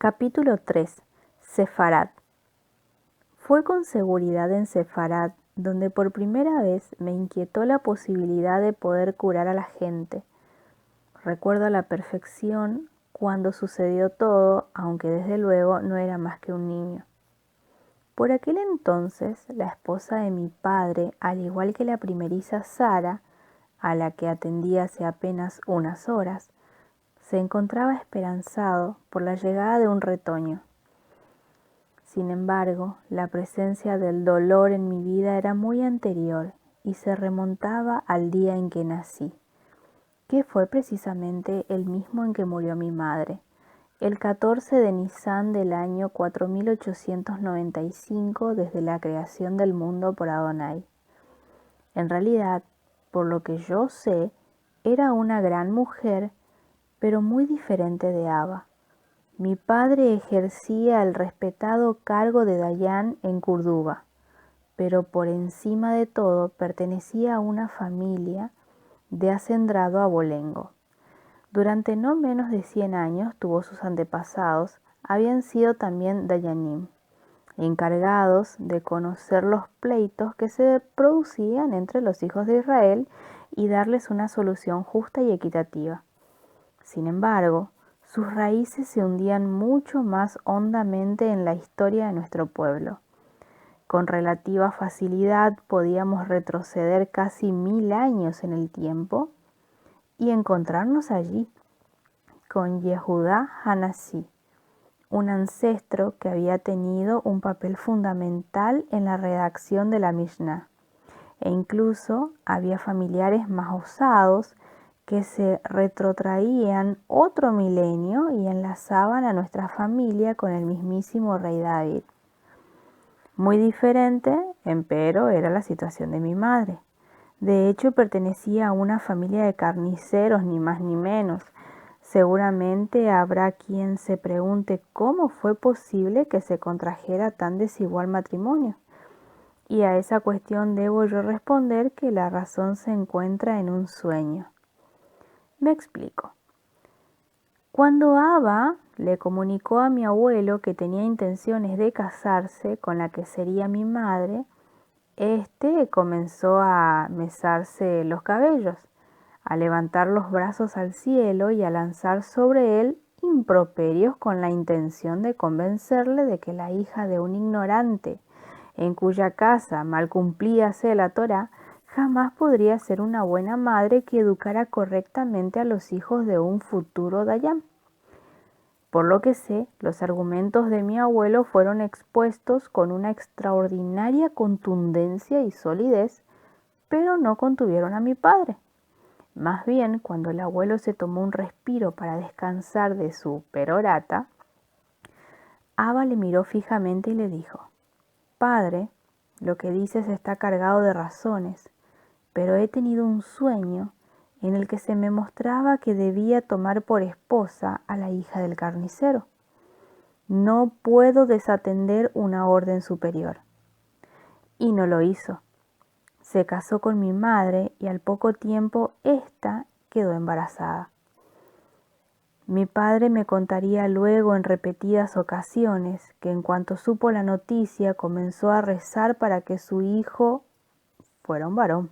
Capítulo 3. Sefarad. Fue con seguridad en Sefarad donde por primera vez me inquietó la posibilidad de poder curar a la gente. Recuerdo a la perfección cuando sucedió todo, aunque desde luego no era más que un niño. Por aquel entonces, la esposa de mi padre, al igual que la primeriza Sara, a la que atendí hace apenas unas horas, se encontraba esperanzado por la llegada de un retoño. Sin embargo, la presencia del dolor en mi vida era muy anterior y se remontaba al día en que nací, que fue precisamente el mismo en que murió mi madre, el 14 de Nisan del año 4895 desde la creación del mundo por Adonai. En realidad, por lo que yo sé, era una gran mujer, pero muy diferente de Abba. Mi padre ejercía el respetado cargo de Dayan en Córdoba, pero por encima de todo pertenecía a una familia de hacendrado abolengo. Durante no menos de 100 años tuvo sus antepasados, habían sido también Dayanim, encargados de conocer los pleitos que se producían entre los hijos de Israel y darles una solución justa y equitativa. Sin embargo, sus raíces se hundían mucho más hondamente en la historia de nuestro pueblo. Con relativa facilidad podíamos retroceder casi 1000 años en el tiempo y encontrarnos allí con Yehudá Hanasí, un ancestro que había tenido un papel fundamental en la redacción de la Mishnah, e incluso había familiares más osados que se retrotraían otro milenio y enlazaban a nuestra familia con el mismísimo rey David. Muy diferente, empero, era la situación de mi madre. De hecho, pertenecía a una familia de carniceros, ni más ni menos. Seguramente habrá quien se pregunte cómo fue posible que se contrajera tan desigual matrimonio. Y a esa cuestión debo yo responder que la razón se encuentra en un sueño. Me explico. Cuando Abba le comunicó a mi abuelo que tenía intenciones de casarse con la que sería mi madre, este comenzó a mesarse los cabellos, a levantar los brazos al cielo y a lanzar sobre él improperios con la intención de convencerle de que la hija de un ignorante, en cuya casa mal cumplíase la Torá, jamás podría ser una buena madre que educara correctamente a los hijos de un futuro Dayán. Por lo que sé, los argumentos de mi abuelo fueron expuestos con una extraordinaria contundencia y solidez, pero no contuvieron a mi padre. Más bien, cuando el abuelo se tomó un respiro para descansar de su perorata, Abba le miró fijamente y le dijo: «Padre, lo que dices está cargado de razones, pero he tenido un sueño en el que se me mostraba que debía tomar por esposa a la hija del carnicero. No puedo desatender una orden superior». Y no lo hizo. Se casó con mi madre y al poco tiempo ésta quedó embarazada. Mi padre me contaría luego en repetidas ocasiones que en cuanto supo la noticia comenzó a rezar para que su hijo fuera un varón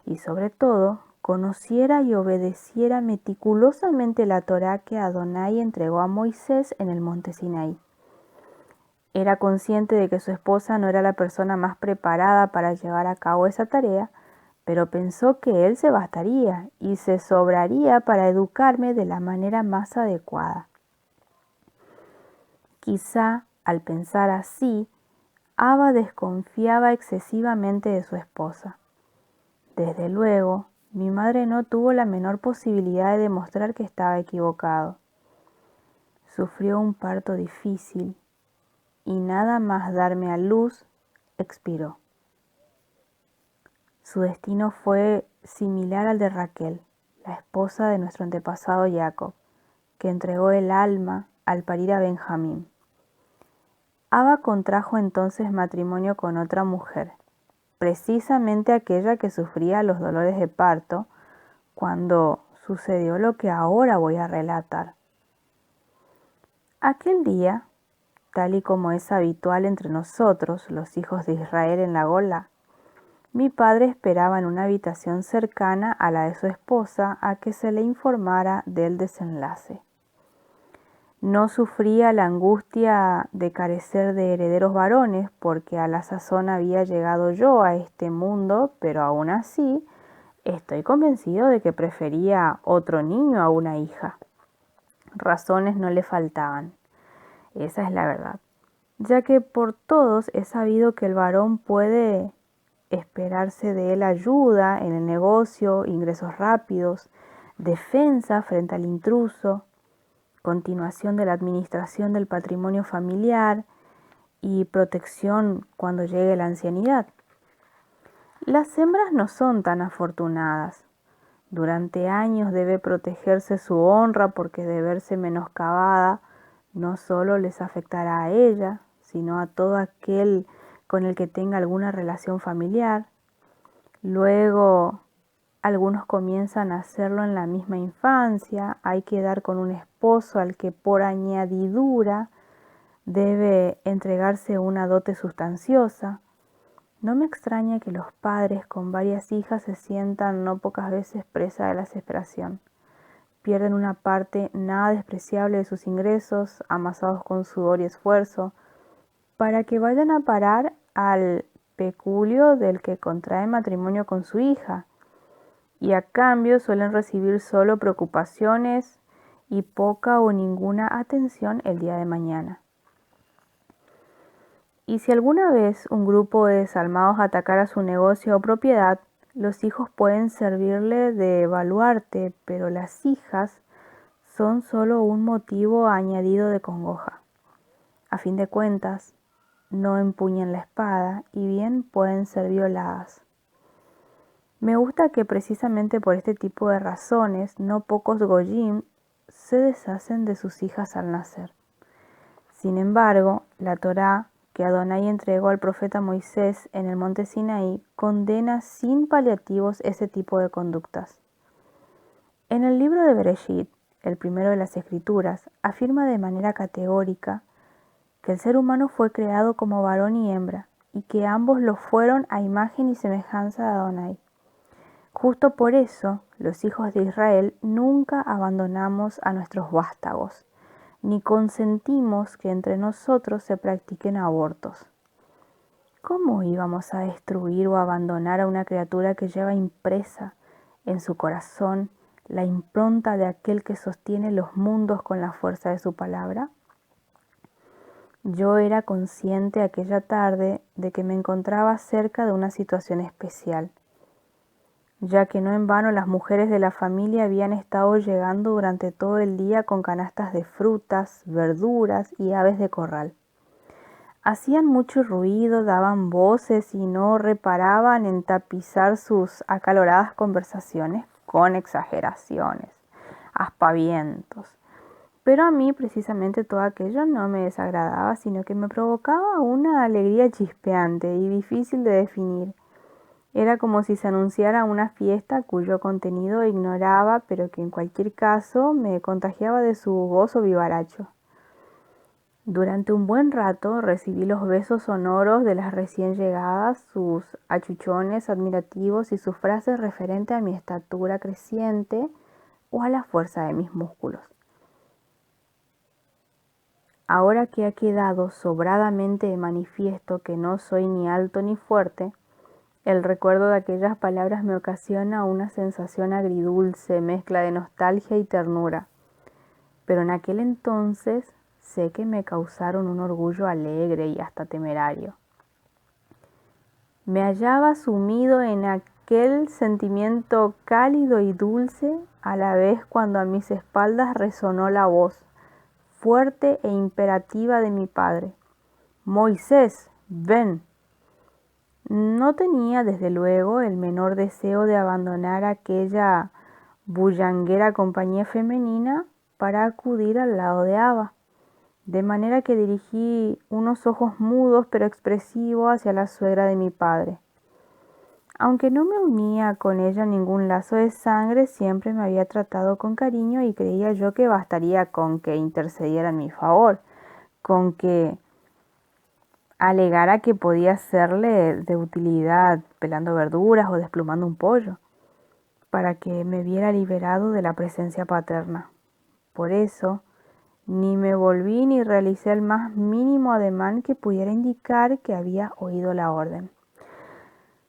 y sobre todo conociera y obedeciera meticulosamente la Torá que Adonai entregó a Moisés en el monte Sinaí. Era consciente de que su esposa no era la persona más preparada para llevar a cabo esa tarea, pero pensó que él se bastaría y se sobraría para educarme de la manera más adecuada. Quizá, al pensar así, Abba desconfiaba excesivamente de su esposa. Desde luego, mi madre no tuvo la menor posibilidad de demostrar que estaba equivocado. Sufrió un parto difícil y nada más darme a luz, expiró. Su destino fue similar al de Raquel, la esposa de nuestro antepasado Jacob, que entregó el alma al parir a Benjamín. Abba contrajo entonces matrimonio con otra mujer, precisamente aquella que sufría los dolores de parto, cuando sucedió lo que ahora voy a relatar. Aquel día, tal y como es habitual entre nosotros, los hijos de Israel en la Gola, mi padre esperaba en una habitación cercana a la de su esposa a que se le informara del desenlace. No sufría la angustia de carecer de herederos varones porque a la sazón había llegado yo a este mundo, pero aún así estoy convencido de que prefería otro niño a una hija. Razones no le faltaban, esa es la verdad, ya que por todos es sabido que el varón puede esperarse de él ayuda en el negocio, ingresos rápidos, defensa frente al intruso, continuación de la administración del patrimonio familiar y protección cuando llegue la ancianidad. Las hembras no son tan afortunadas. Durante años debe protegerse su honra porque de verse menoscabada no solo les afectará a ella, sino a todo aquel con el que tenga alguna relación familiar. Luego, algunos comienzan a hacerlo en la misma infancia. Hay que dar con un esposo al que por añadidura debe entregarse una dote sustanciosa. No me extraña que los padres con varias hijas se sientan no pocas veces presa de la desesperación. Pierden una parte nada despreciable de sus ingresos, amasados con sudor y esfuerzo, para que vayan a parar al peculio del que contrae matrimonio con su hija, y a cambio suelen recibir solo preocupaciones y poca o ninguna atención el día de mañana. Y si alguna vez un grupo de desalmados atacara su negocio o propiedad, los hijos pueden servirle de baluarte, pero las hijas son solo un motivo añadido de congoja. A fin de cuentas, no empuñan la espada y bien pueden ser violadas. Me gusta que precisamente por este tipo de razones no pocos goyim se deshacen de sus hijas al nacer. Sin embargo, la Torá que Adonai entregó al profeta Moisés en el monte Sinaí condena sin paliativos ese tipo de conductas. En el libro de Bereshit, el primero de las Escrituras, afirma de manera categórica que el ser humano fue creado como varón y hembra, y que ambos lo fueron a imagen y semejanza de Adonai. Justo por eso, los hijos de Israel nunca abandonamos a nuestros vástagos, ni consentimos que entre nosotros se practiquen abortos. ¿Cómo íbamos a destruir o abandonar a una criatura que lleva impresa en su corazón la impronta de aquel que sostiene los mundos con la fuerza de su palabra? Yo era consciente aquella tarde de que me encontraba cerca de una situación especial, ya que no en vano las mujeres de la familia habían estado llegando durante todo el día con canastas de frutas, verduras y aves de corral. Hacían mucho ruido, daban voces y no reparaban en tapizar sus acaloradas conversaciones con exageraciones, aspavientos. Pero a mí precisamente todo aquello no me desagradaba, sino que me provocaba una alegría chispeante y difícil de definir. Era como si se anunciara una fiesta cuyo contenido ignoraba, pero que en cualquier caso me contagiaba de su gozo vivaracho. Durante un buen rato recibí los besos sonoros de las recién llegadas, sus achuchones admirativos y sus frases referentes a mi estatura creciente o a la fuerza de mis músculos. Ahora que ha quedado sobradamente de manifiesto que no soy ni alto ni fuerte, el recuerdo de aquellas palabras me ocasiona una sensación agridulce, mezcla de nostalgia y ternura. Pero en aquel entonces sé que me causaron un orgullo alegre y hasta temerario. Me hallaba sumido en aquel sentimiento cálido y dulce a la vez cuando a mis espaldas resonó la voz fuerte e imperativa de mi padre. Moisés, ven. No tenía desde luego el menor deseo de abandonar aquella bullanguera compañía femenina para acudir al lado de Abba, de manera que dirigí unos ojos mudos pero expresivos hacia la suegra de mi padre. Aunque no me unía con ella ningún lazo de sangre, siempre me había tratado con cariño y creía yo que bastaría con que intercediera en mi favor, con que alegara que podía serle de utilidad pelando verduras o desplumando un pollo, para que me viera liberado de la presencia paterna. Por eso, ni me volví ni realicé el más mínimo ademán que pudiera indicar que había oído la orden.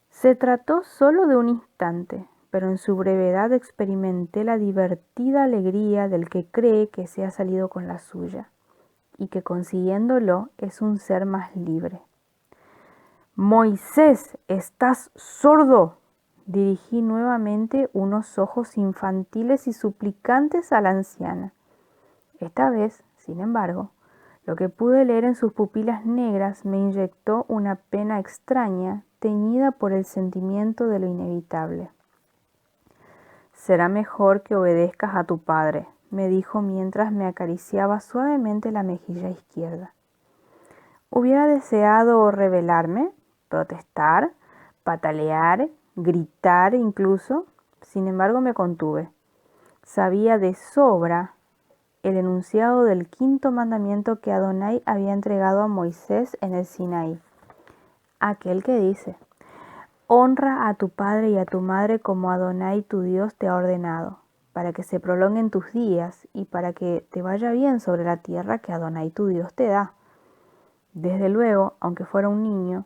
Se trató solo de un instante, pero en su brevedad experimenté la divertida alegría del que cree que se ha salido con la suya, y que consiguiéndolo es un ser más libre. Moisés, ¿estás sordo? Dirigí nuevamente unos ojos infantiles y suplicantes a la anciana. Esta vez, sin embargo, lo que pude leer en sus pupilas negras me inyectó una pena extraña, teñida por el sentimiento de lo inevitable. Será mejor que obedezcas a tu padre, me dijo mientras me acariciaba suavemente la mejilla izquierda. Hubiera deseado rebelarme, protestar, patalear, gritar incluso, sin embargo me contuve. Sabía de sobra el enunciado del quinto mandamiento que Adonai había entregado a Moisés en el Sinaí, aquel que dice: honra a tu padre y a tu madre como Adonai tu Dios te ha ordenado, para que se prolonguen tus días y para que te vaya bien sobre la tierra que Adonai tu Dios te da. Desde luego, aunque fuera un niño,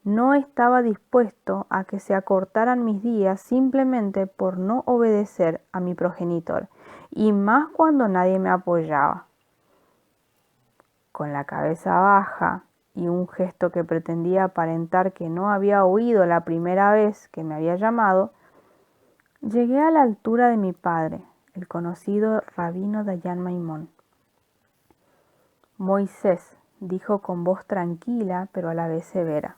no estaba dispuesto a que se acortaran mis días simplemente por no obedecer a mi progenitor, y más cuando nadie me apoyaba. Con la cabeza baja y un gesto que pretendía aparentar que no había oído la primera vez que me había llamado, llegué a la altura de mi padre, el conocido rabino Dayan Maimón. Moisés, dijo con voz tranquila pero a la vez severa,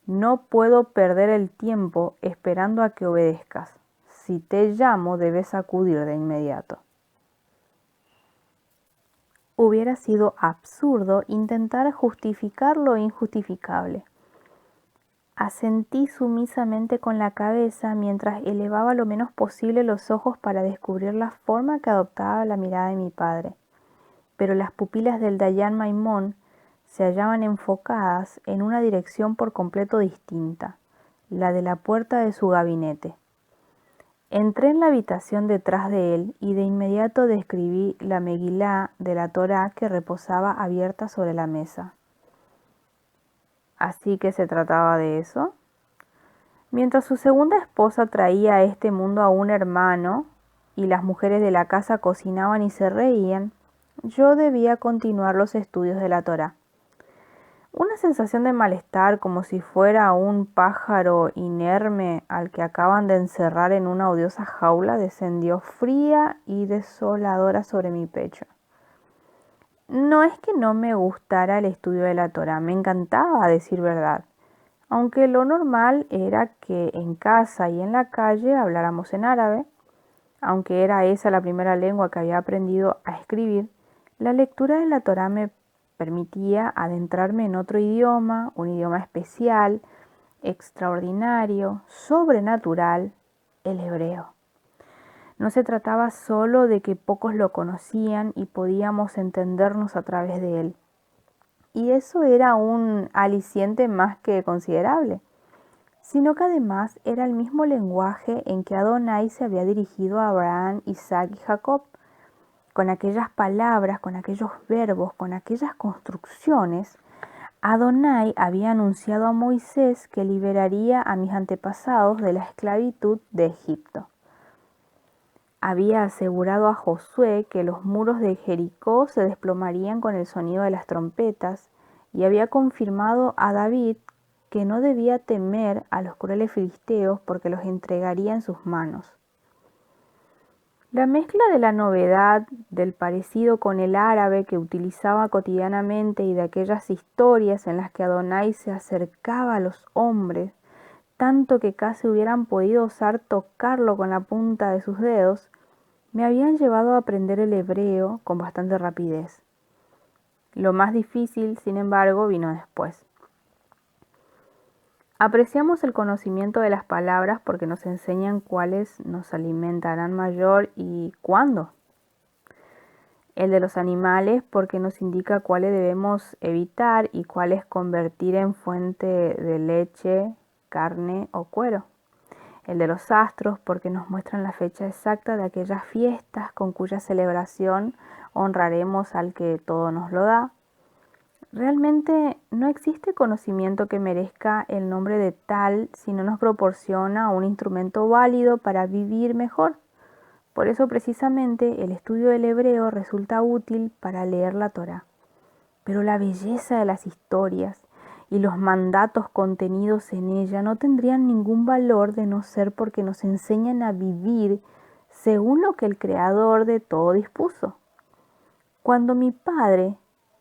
no puedo perder el tiempo esperando a que obedezcas. Si te llamo debes acudir de inmediato. Hubiera sido absurdo intentar justificar lo injustificable. Asentí sumisamente con la cabeza mientras elevaba lo menos posible los ojos para descubrir la forma que adoptaba la mirada de mi padre. Pero las pupilas del Dayan Maimón se hallaban enfocadas en una dirección por completo distinta, la de la puerta de su gabinete. Entré en la habitación detrás de él y de inmediato describí la Megilá de la Torá que reposaba abierta sobre la mesa. ¿Así que se trataba de eso? Mientras su segunda esposa traía a este mundo a un hermano y las mujeres de la casa cocinaban y se reían, yo debía continuar los estudios de la Torá. Una sensación de malestar, como si fuera un pájaro inerme al que acaban de encerrar en una odiosa jaula, descendió fría y desoladora sobre mi pecho. No es que no me gustara el estudio de la Torá, me encantaba, a decir verdad, aunque lo normal era que en casa y en la calle habláramos en árabe. Aunque era esa la primera lengua que había aprendido a escribir, la lectura de la Torá me permitía adentrarme en otro idioma, un idioma especial, extraordinario, sobrenatural, el hebreo. No se trataba solo de que pocos lo conocían y podíamos entendernos a través de él. Y eso era un aliciente más que considerable, sino que además era el mismo lenguaje en que Adonai se había dirigido a Abraham, Isaac y Jacob, con aquellas palabras, con aquellos verbos, con aquellas construcciones. Adonai había anunciado a Moisés que liberaría a mis antepasados de la esclavitud de Egipto. Había asegurado a Josué que los muros de Jericó se desplomarían con el sonido de las trompetas y había confirmado a David que no debía temer a los crueles filisteos porque los entregaría en sus manos. La mezcla de la novedad, del parecido con el árabe que utilizaba cotidianamente y de aquellas historias en las que Adonai se acercaba a los hombres, tanto que casi hubieran podido osar tocarlo con la punta de sus dedos, me habían llevado a aprender el hebreo con bastante rapidez. Lo más difícil, sin embargo, vino después. Apreciamos el conocimiento de las palabras porque nos enseñan cuáles nos alimentarán mayor y cuándo. El de los animales porque nos indica cuáles debemos evitar y cuáles convertir en fuente de leche, carne o cuero. El de los astros porque nos muestran la fecha exacta de aquellas fiestas con cuya celebración honraremos al que todo nos lo da. Realmente no existe conocimiento que merezca el nombre de tal si no nos proporciona un instrumento válido para vivir mejor. Por eso precisamente el estudio del hebreo resulta útil para leer la Torá. Pero la belleza de las historias y los mandatos contenidos en ella no tendrían ningún valor de no ser porque nos enseñan a vivir según lo que el Creador de todo dispuso. Cuando mi padre,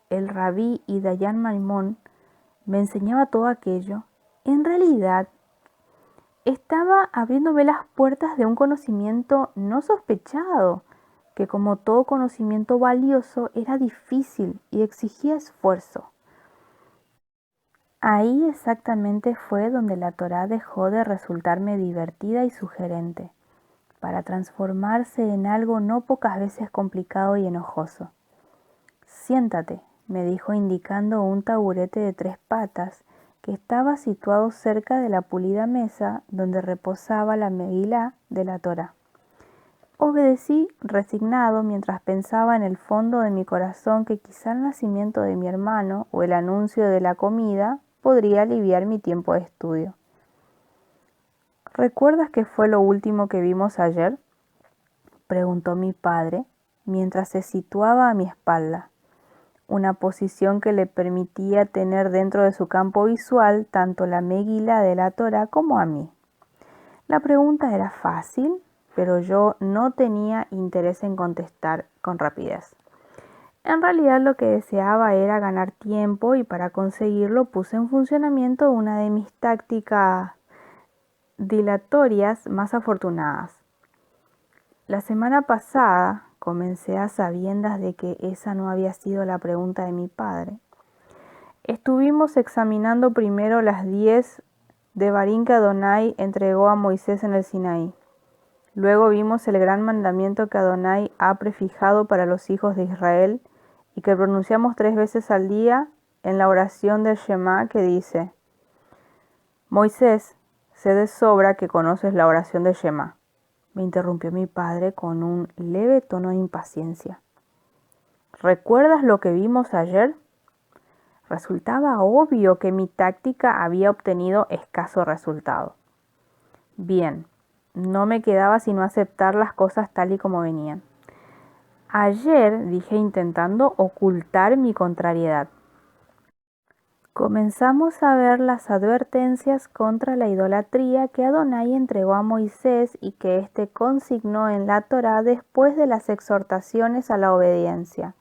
el rabí y Dayan Maimón, me enseñaba todo aquello, en realidad estaba abriéndome las puertas de un conocimiento no sospechado, que como todo conocimiento valioso era difícil y exigía esfuerzo. Ahí exactamente fue donde la Torá dejó de resultarme divertida y sugerente, para transformarse en algo no pocas veces complicado y enojoso. Siéntate, me dijo indicando un taburete de 3 patas que estaba situado cerca de la pulida mesa donde reposaba la Megilá de la Torá. Obedecí resignado mientras pensaba en el fondo de mi corazón que quizá el nacimiento de mi hermano o el anuncio de la comida podría aliviar mi tiempo de estudio. ¿Recuerdas qué fue lo último que vimos ayer?, preguntó mi padre mientras se situaba a mi espalda, una posición que le permitía tener dentro de su campo visual tanto la Megilá de la Torá como a mí. La pregunta era fácil, pero yo no tenía interés en contestar con rapidez. En realidad lo que deseaba era ganar tiempo y para conseguirlo puse en funcionamiento una de mis tácticas dilatorias más afortunadas. La semana pasada comencé a sabiendas de que esa no había sido la pregunta de mi padre. Estuvimos examinando primero las 10 devarim que Adonai entregó a Moisés en el Sinaí. Luego vimos el gran mandamiento que Adonai ha prefijado para los hijos de Israel y que pronunciamos 3 veces al día en la oración del Shema que dice: Moisés, sé de sobra que conoces la oración del Shema. Me interrumpió mi padre con un leve tono de impaciencia. ¿Recuerdas lo que vimos ayer? Resultaba obvio que mi táctica había obtenido escaso resultado. Bien, no me quedaba sino aceptar las cosas tal y como venían. Ayer, dije intentando ocultar mi contrariedad, comenzamos a ver las advertencias contra la idolatría que Adonai entregó a Moisés y que éste consignó en la Torá después de las exhortaciones a la obediencia.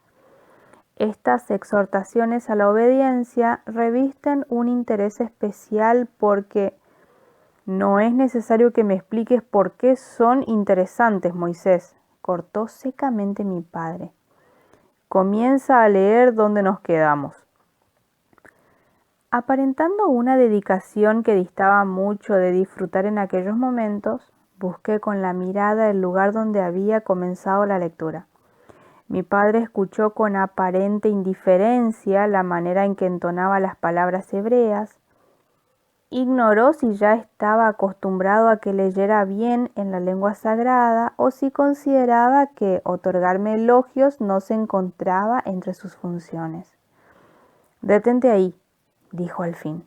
Estas exhortaciones a la obediencia revisten un interés especial porque no es necesario que me expliques por qué son interesantes, Moisés, cortó secamente mi padre. Comienza a leer donde nos quedamos. Aparentando una dedicación que distaba mucho de disfrutar en aquellos momentos, busqué con la mirada el lugar donde había comenzado la lectura. Mi padre escuchó con aparente indiferencia la manera en que entonaba las palabras hebreas. Ignoró si ya estaba acostumbrado a que leyera bien en la lengua sagrada o si consideraba que otorgarme elogios no se encontraba entre sus funciones. «Detente ahí», dijo al fin.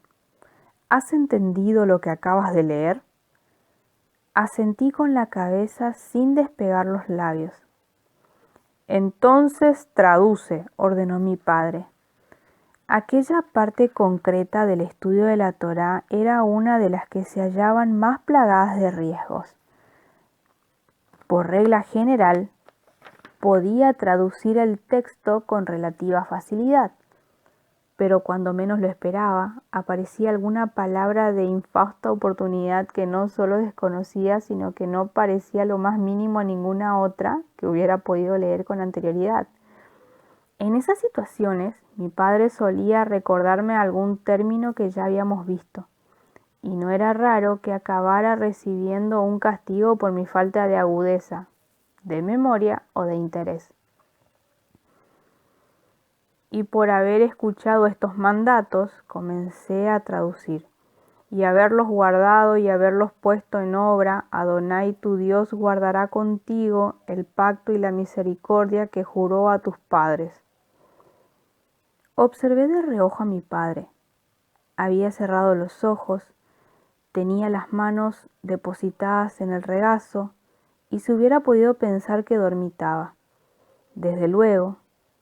«¿Has entendido lo que acabas de leer?» Asentí con la cabeza sin despegar los labios. «Entonces traduce», ordenó mi padre. Aquella parte concreta del estudio de la Torá era una de las que se hallaban más plagadas de riesgos. Por regla general, podía traducir el texto con relativa facilidad, pero cuando menos lo esperaba, aparecía alguna palabra de infausta oportunidad que no solo desconocía, sino que no parecía lo más mínimo a ninguna otra que hubiera podido leer con anterioridad. En esas situaciones, mi padre solía recordarme algún término que ya habíamos visto, y no era raro que acabara recibiendo un castigo por mi falta de agudeza, de memoria o de interés. Y por haber escuchado estos mandatos, comencé a traducir, y haberlos guardado y haberlos puesto en obra. Adonai tu Dios guardará contigo el pacto y la misericordia que juró a tus padres. Observé de reojo a mi padre. Había cerrado los ojos, tenía las manos depositadas en el regazo, y se hubiera podido pensar que dormitaba. Desde luego,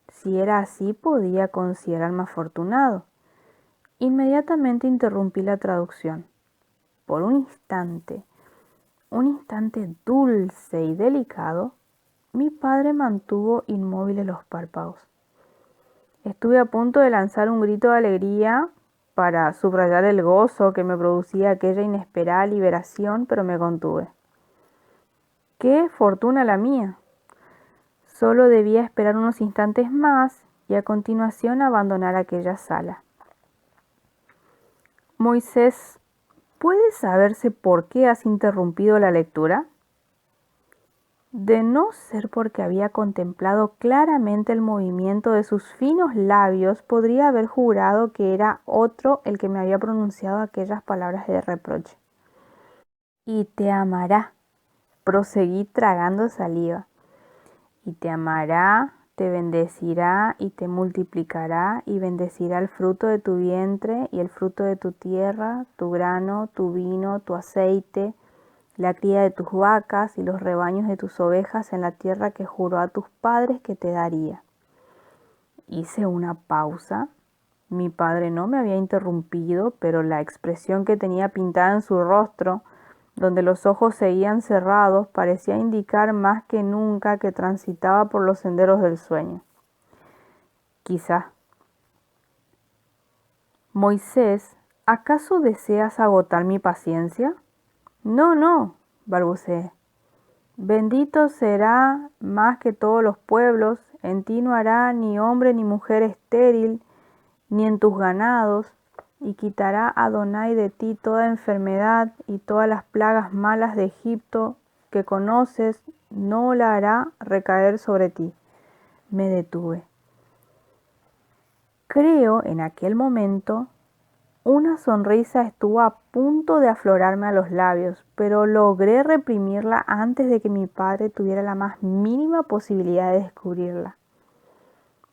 si era así, podía considerarme afortunado. Inmediatamente interrumpí la traducción. Por un instante dulce y delicado, mi padre mantuvo inmóviles los párpados. Estuve a punto de lanzar un grito de alegría para subrayar el gozo que me producía aquella inesperada liberación, pero me contuve. ¡Qué fortuna la mía! Solo debía esperar unos instantes más y a continuación abandonar aquella sala. Moisés, ¿puede saberse por qué has interrumpido la lectura? De no ser porque había contemplado claramente el movimiento de sus finos labios, podría haber jurado que era otro el que me había pronunciado aquellas palabras de reproche. Y te amará, proseguí tragando saliva. Y te amará, te bendecirá y te multiplicará y bendecirá el fruto de tu vientre y el fruto de tu tierra, tu grano, tu vino, tu aceite, la cría de tus vacas y los rebaños de tus ovejas en la tierra que juró a tus padres que te daría. Hice una pausa. Mi padre no me había interrumpido, pero la expresión que tenía pintada en su rostro, donde los ojos seguían cerrados, parecía indicar más que nunca que transitaba por los senderos del sueño. Quizá. Moisés, ¿acaso deseas agotar mi paciencia? No, balbuceé. Bendito será más que todos los pueblos, en ti no hará ni hombre ni mujer estéril, ni en tus ganados, y quitará Adonai de ti toda enfermedad y todas las plagas malas de Egipto que conoces, no la hará recaer sobre ti. Me detuve. Creo en aquel momento una sonrisa estuvo a punto de aflorarme a los labios, pero logré reprimirla antes de que mi padre tuviera la más mínima posibilidad de descubrirla.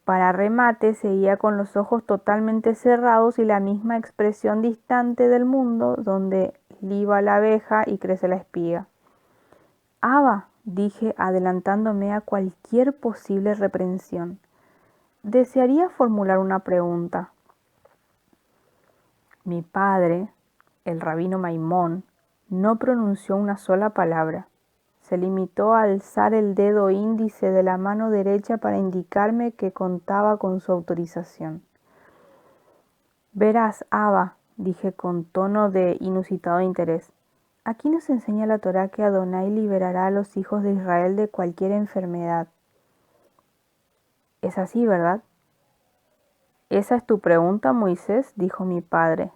Para remate, seguía con los ojos totalmente cerrados y la misma expresión distante del mundo donde liba la abeja y crece la espiga. «Abba», dije, adelantándome a cualquier posible reprensión. Desearía formular una pregunta. Mi padre, el rabino Maimón, no pronunció una sola palabra. Se limitó a alzar el dedo índice de la mano derecha para indicarme que contaba con su autorización. «Verás, Abba», dije con tono de inusitado interés, «aquí nos enseña la Torá que Adonai liberará a los hijos de Israel de cualquier enfermedad. Es así, ¿verdad?» «¿Esa es tu pregunta, Moisés?», dijo mi padre,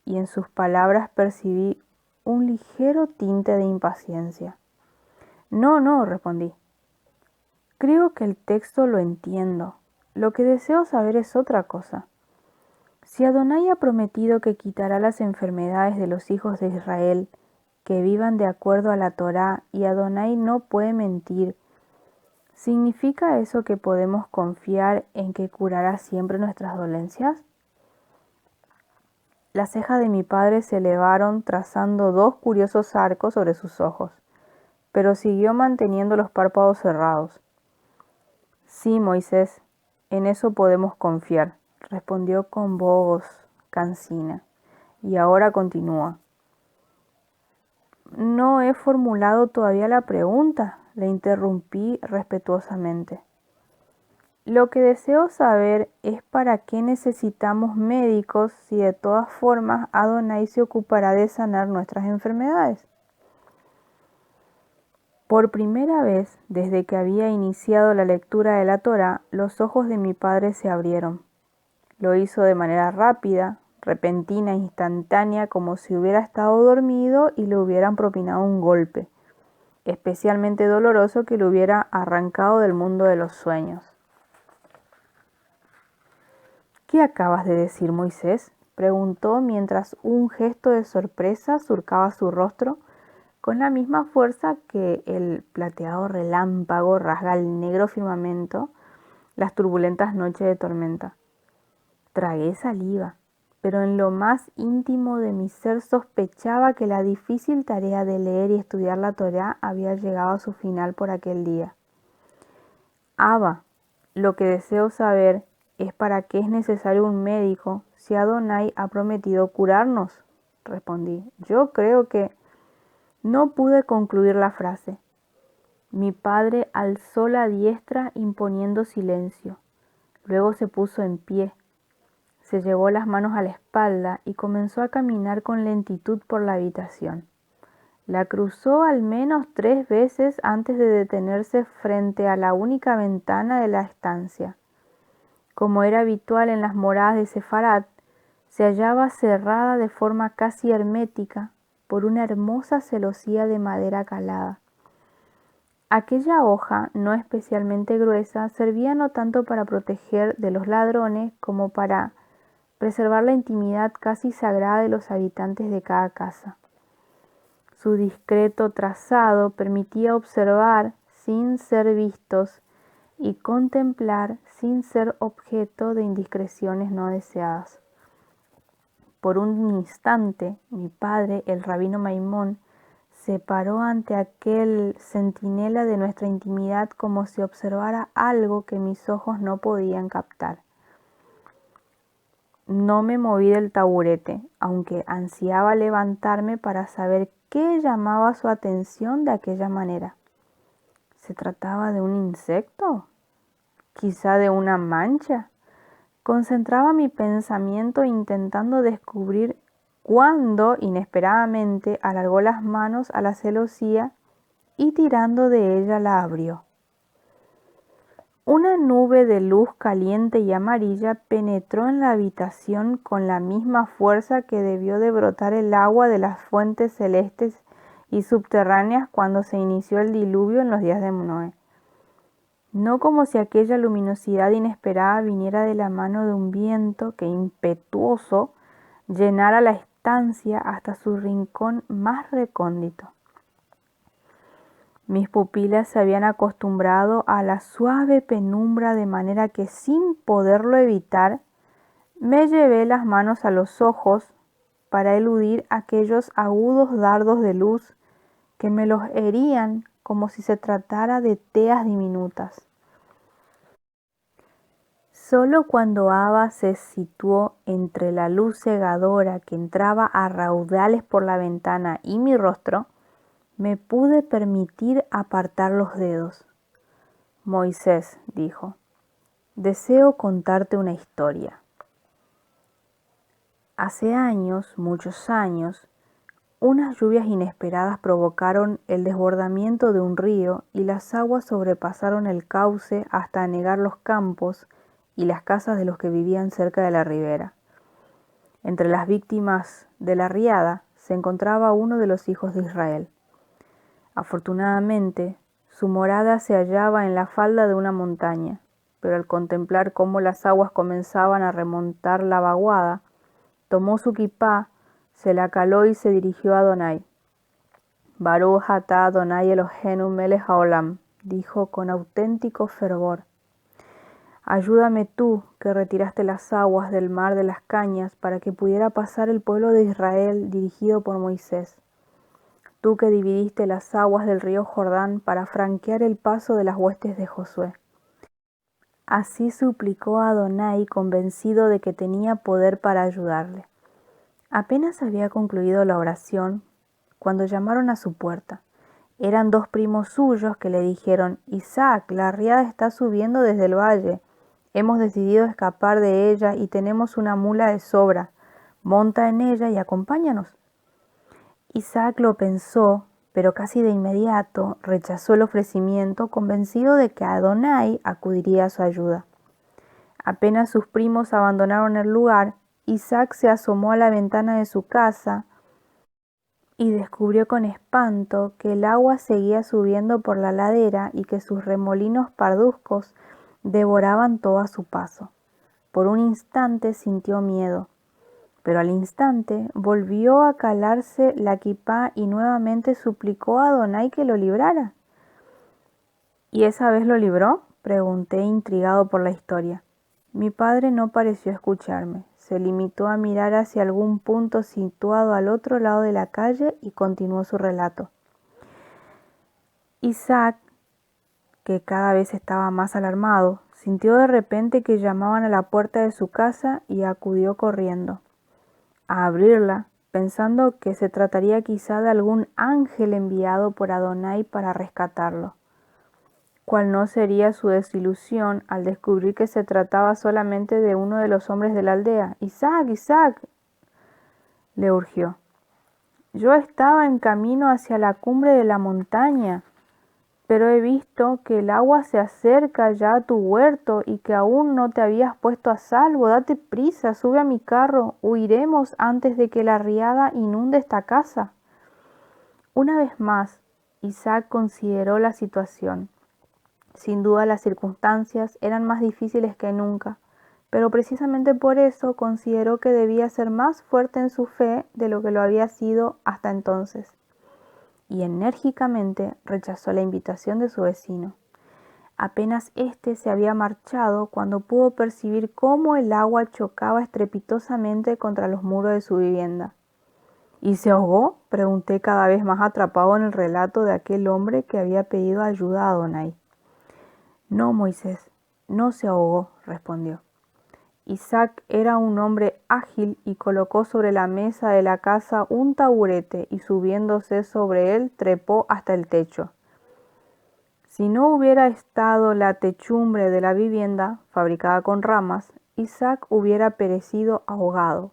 y en sus palabras percibí un ligero tinte de impaciencia. No, respondí. Creo que el texto lo entiendo. Lo que deseo saber es otra cosa. Si Adonai ha prometido que quitará las enfermedades de los hijos de Israel, que vivan de acuerdo a la Torá, y Adonai no puede mentir, ¿significa eso que podemos confiar en que curará siempre nuestras dolencias? Las cejas de mi padre se elevaron trazando dos curiosos arcos sobre sus ojos, pero siguió manteniendo los párpados cerrados. «Sí, Moisés, en eso podemos confiar», respondió con voz cansina, y ahora continúa. «No he formulado todavía la pregunta», le interrumpí respetuosamente. «Lo que deseo saber es para qué necesitamos médicos si de todas formas Adonai se ocupará de sanar nuestras enfermedades». Por primera vez desde que había iniciado la lectura de la Torá, los ojos de mi padre se abrieron. Lo hizo de manera rápida, repentina, instantánea, como si hubiera estado dormido y le hubieran propinado un golpe, especialmente doloroso, que le hubiera arrancado del mundo de los sueños. ¿Qué acabas de decir, Moisés?, preguntó mientras un gesto de sorpresa surcaba su rostro con la misma fuerza que el plateado relámpago rasga el negro firmamento las turbulentas noches de tormenta. Tragué saliva, pero en lo más íntimo de mi ser sospechaba que la difícil tarea de leer y estudiar la Torá había llegado a su final por aquel día. Abba, lo que deseo saber es para qué es necesario un médico si Adonai ha prometido curarnos, respondí. Yo creo que... No pude concluir la frase. Mi padre alzó la diestra imponiendo silencio. Luego se puso en pie. Se llevó las manos a la espalda y comenzó a caminar con lentitud por la habitación. La cruzó al menos 3 veces antes de detenerse frente a la única ventana de la estancia. Como era habitual en las moradas de Sefarat, se hallaba cerrada de forma casi hermética por una hermosa celosía de madera calada. Aquella hoja, no especialmente gruesa, servía no tanto para proteger de los ladrones como para preservar la intimidad casi sagrada de los habitantes de cada casa. Su discreto trazado permitía observar sin ser vistos y contemplar sin ser objeto de indiscreciones no deseadas. Por un instante, mi padre, el rabino Maimón, se paró ante aquel centinela de nuestra intimidad como si observara algo que mis ojos no podían captar. No me moví del taburete, aunque ansiaba levantarme para saber qué llamaba su atención de aquella manera. ¿Se trataba de un insecto? ¿Quizá de una mancha? Concentraba mi pensamiento intentando descubrir cuando, inesperadamente, alargó las manos a la celosía y tirando de ella la abrió. Una nube de luz caliente y amarilla penetró en la habitación con la misma fuerza que debió de brotar el agua de las fuentes celestes y subterráneas cuando se inició el diluvio en los días de Noé. No como si aquella luminosidad inesperada viniera de la mano de un viento que impetuoso llenara la estancia hasta su rincón más recóndito. Mis pupilas se habían acostumbrado a la suave penumbra de manera que, sin poderlo evitar, me llevé las manos a los ojos para eludir aquellos agudos dardos de luz que me los herían como si se tratara de teas diminutas. Solo cuando Abba se situó entre la luz cegadora que entraba a raudales por la ventana y mi rostro, me pude permitir apartar los dedos. Moisés, dijo, deseo contarte una historia. Hace años, muchos años, unas lluvias inesperadas provocaron el desbordamiento de un río y las aguas sobrepasaron el cauce hasta anegar los campos y las casas de los que vivían cerca de la ribera. Entre las víctimas de la riada se encontraba uno de los hijos de Israel. Afortunadamente, su morada se hallaba en la falda de una montaña, pero al contemplar cómo las aguas comenzaban a remontar la vaguada, tomó su kipá, se la caló y se dirigió a Adonai. Baruch atah Adonai Eloheinu melech haolam, dijo con auténtico fervor. Ayúdame tú, que retiraste las aguas del mar de las cañas para que pudiera pasar el pueblo de Israel dirigido por Moisés. Tú que dividiste las aguas del río Jordán para franquear el paso de las huestes de Josué. Así suplicó a Adonai, convencido de que tenía poder para ayudarle. Apenas había concluido la oración cuando llamaron a su puerta. Eran 2 primos suyos que le dijeron: Isaac, la riada está subiendo desde el valle. Hemos decidido escapar de ella y tenemos una mula de sobra. Monta en ella y acompáñanos. Isaac lo pensó, pero casi de inmediato rechazó el ofrecimiento, convencido de que Adonai acudiría a su ayuda. Apenas sus primos abandonaron el lugar, Isaac se asomó a la ventana de su casa y descubrió con espanto que el agua seguía subiendo por la ladera y que sus remolinos parduzcos devoraban todo a su paso. Por un instante sintió miedo, pero al instante volvió a calarse la quipá y nuevamente suplicó a Adonai que lo librara. ¿Y esa vez lo libró?, pregunté intrigado por la historia. Mi padre no pareció escucharme. Se limitó a mirar hacia algún punto situado al otro lado de la calle y continuó su relato. Isaac, que cada vez estaba más alarmado, sintió de repente que llamaban a la puerta de su casa y acudió corriendo a abrirla, pensando que se trataría quizá de algún ángel enviado por Adonai para rescatarlo. ¿Cuál no sería su desilusión al descubrir que se trataba solamente de uno de los hombres de la aldea? «Isaac, Isaac», le urgió. «Yo estaba en camino hacia la cumbre de la montaña, pero he visto que el agua se acerca ya a tu huerto y que aún no te habías puesto a salvo. Date prisa, sube a mi carro, huiremos antes de que la riada inunde esta casa». Una vez más, Isaac consideró la situación. Sin duda las circunstancias eran más difíciles que nunca, pero precisamente por eso consideró que debía ser más fuerte en su fe de lo que lo había sido hasta entonces, y enérgicamente rechazó la invitación de su vecino. Apenas éste se había marchado cuando pudo percibir cómo el agua chocaba estrepitosamente contra los muros de su vivienda. ¿Y se ahogó?, pregunté, cada vez más atrapado en el relato de aquel hombre que había pedido ayuda a Adonai. «No, Moisés, no se ahogó», respondió. Isaac era un hombre ágil y colocó sobre la mesa de la casa un taburete y subiéndose sobre él trepó hasta el techo. Si no hubiera estado la techumbre de la vivienda, fabricada con ramas, Isaac hubiera perecido ahogado,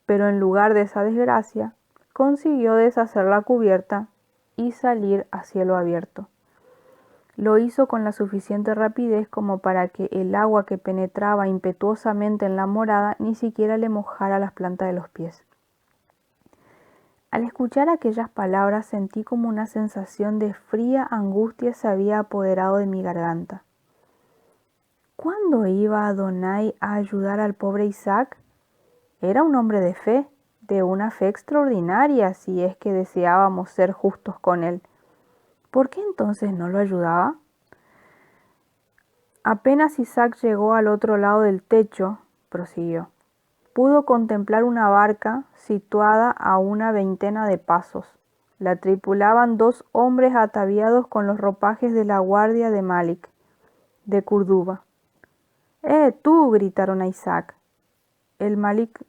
pero en lugar de esa desgracia, consiguió deshacer la cubierta y salir a cielo abierto. Lo hizo con la suficiente rapidez como para que el agua que penetraba impetuosamente en la morada ni siquiera le mojara las plantas de los pies. Al escuchar aquellas palabras sentí como una sensación de fría angustia se había apoderado de mi garganta. ¿Cuándo iba Adonai a ayudar al pobre Isaac? Era un hombre de fe, de una fe extraordinaria si es que deseábamos ser justos con él. ¿Por qué entonces no lo ayudaba? Apenas Isaac llegó al otro lado del techo, prosiguió, pudo contemplar una barca situada a una veintena de pasos. La tripulaban 2 hombres ataviados con los ropajes de la guardia de Malik, de Curduba. Tú!, gritaron a Isaac. El Malik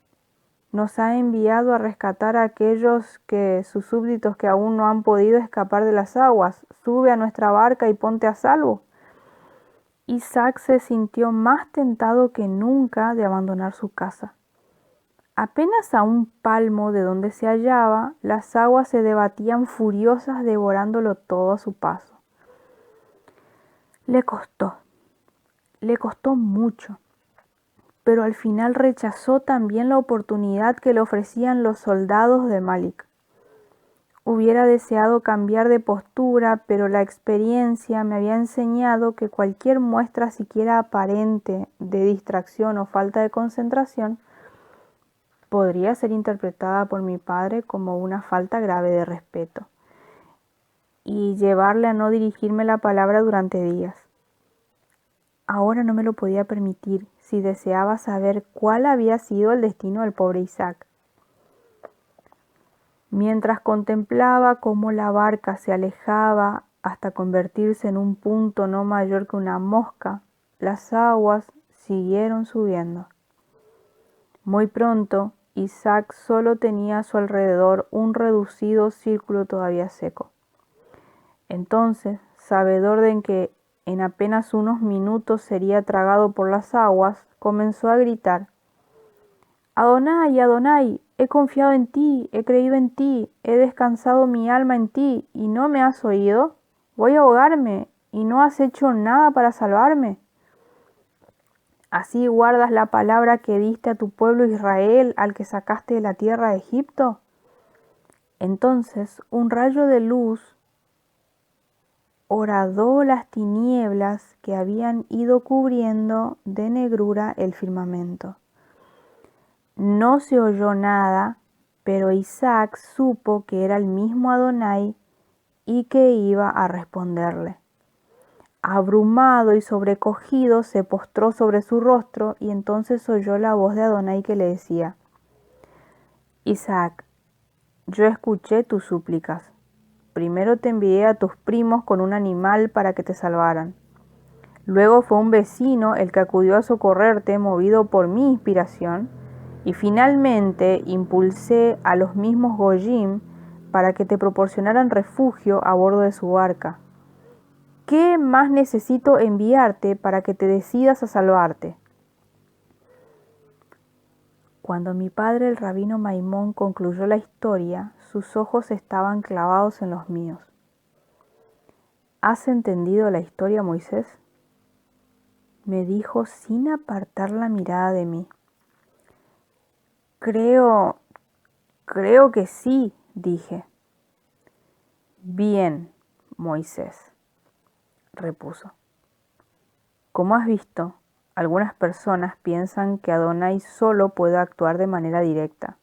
nos ha enviado a rescatar a aquellos sus súbditos que aún no han podido escapar de las aguas. Sube a nuestra barca y ponte a salvo. Isaac se sintió más tentado que nunca de abandonar su casa. Apenas a un palmo de donde se hallaba, las aguas se debatían furiosas devorándolo todo a su paso. Le costó mucho, pero al final rechazó también la oportunidad que le ofrecían los soldados de Malik. Hubiera deseado cambiar de postura, pero la experiencia me había enseñado que cualquier muestra siquiera aparente de distracción o falta de concentración podría ser interpretada por mi padre como una falta grave de respeto y llevarle a no dirigirme la palabra durante días. Ahora no me lo podía permitir si deseaba saber cuál había sido el destino del pobre Isaac. Mientras contemplaba cómo la barca se alejaba hasta convertirse en un punto no mayor que una mosca, las aguas siguieron subiendo. Muy pronto, Isaac solo tenía a su alrededor un reducido círculo todavía seco. Entonces, sabedor de que en apenas unos minutos sería tragado por las aguas, comenzó a gritar: «Adonai, Adonai, he confiado en ti, he creído en ti, he descansado mi alma en ti, ¿y no me has oído? Voy a ahogarme, ¿y no has hecho nada para salvarme?». ¿Así guardas la palabra que diste a tu pueblo Israel al que sacaste de la tierra de Egipto? Entonces un rayo de luz horadó las tinieblas que habían ido cubriendo de negrura el firmamento. No se oyó nada, pero Isaac supo que era el mismo Adonai y que iba a responderle. Abrumado y sobrecogido, se postró sobre su rostro y entonces oyó la voz de Adonai que le decía: Isaac, yo escuché tus súplicas. Primero te envié a tus primos con un animal para que te salvaran. Luego fue un vecino el que acudió a socorrerte movido por mi inspiración. Y finalmente impulsé a los mismos Goyim para que te proporcionaran refugio a bordo de su barca. ¿Qué más necesito enviarte para que te decidas a salvarte? Cuando mi padre el rabino Maimón concluyó la historia, sus ojos estaban clavados en los míos. ¿Has entendido la historia, Moisés?, me dijo sin apartar la mirada de mí. Creo que sí, dije. Bien, Moisés, repuso. Como has visto, algunas personas piensan que Adonai solo puede actuar de manera directa.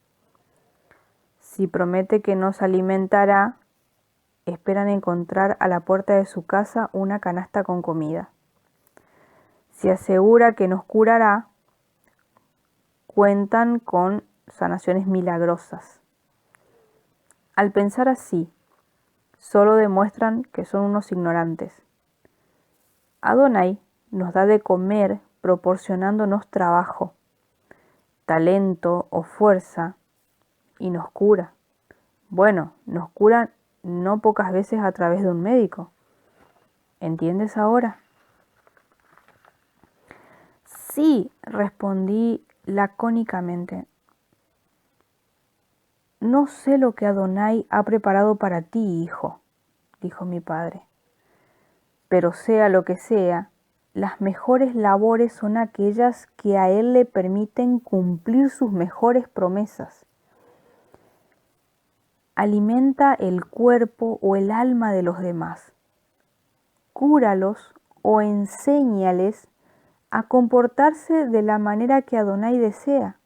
Si promete que nos alimentará, esperan encontrar a la puerta de su casa una canasta con comida. Si asegura que nos curará, cuentan con sanaciones milagrosas. Al pensar así, solo demuestran que son unos ignorantes. Adonai nos da de comer proporcionándonos trabajo, talento o fuerza y nos cura. Bueno, nos cura no pocas veces a través de un médico. ¿Entiendes ahora? Sí, respondí lacónicamente. No sé lo que Adonai ha preparado para ti, hijo, dijo mi padre. Pero sea lo que sea, las mejores labores son aquellas que a él le permiten cumplir sus mejores promesas. Alimenta el cuerpo o el alma de los demás. Cúralos o enséñales a comportarse de la manera que Adonai desea.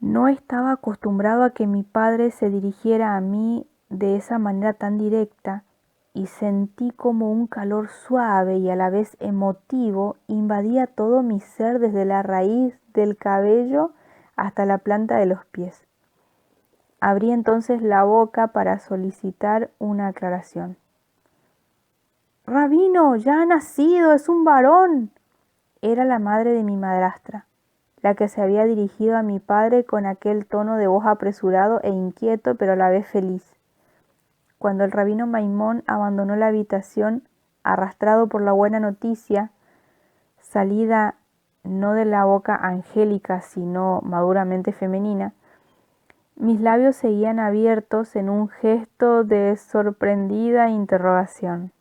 No estaba acostumbrado a que mi padre se dirigiera a mí de esa manera tan directa y sentí como un calor suave y a la vez emotivo invadía todo mi ser desde la raíz del cabello hasta la planta de los pies. Abrí entonces la boca para solicitar una aclaración. Rabino, ya ha nacido, es un varón. Era la madre de mi madrastra, la que se había dirigido a mi padre con aquel tono de voz apresurado e inquieto, pero a la vez feliz. Cuando el rabino Maimón abandonó la habitación, arrastrado por la buena noticia, salida no de la boca angélica, sino maduramente femenina, mis labios seguían abiertos en un gesto de sorprendida interrogación.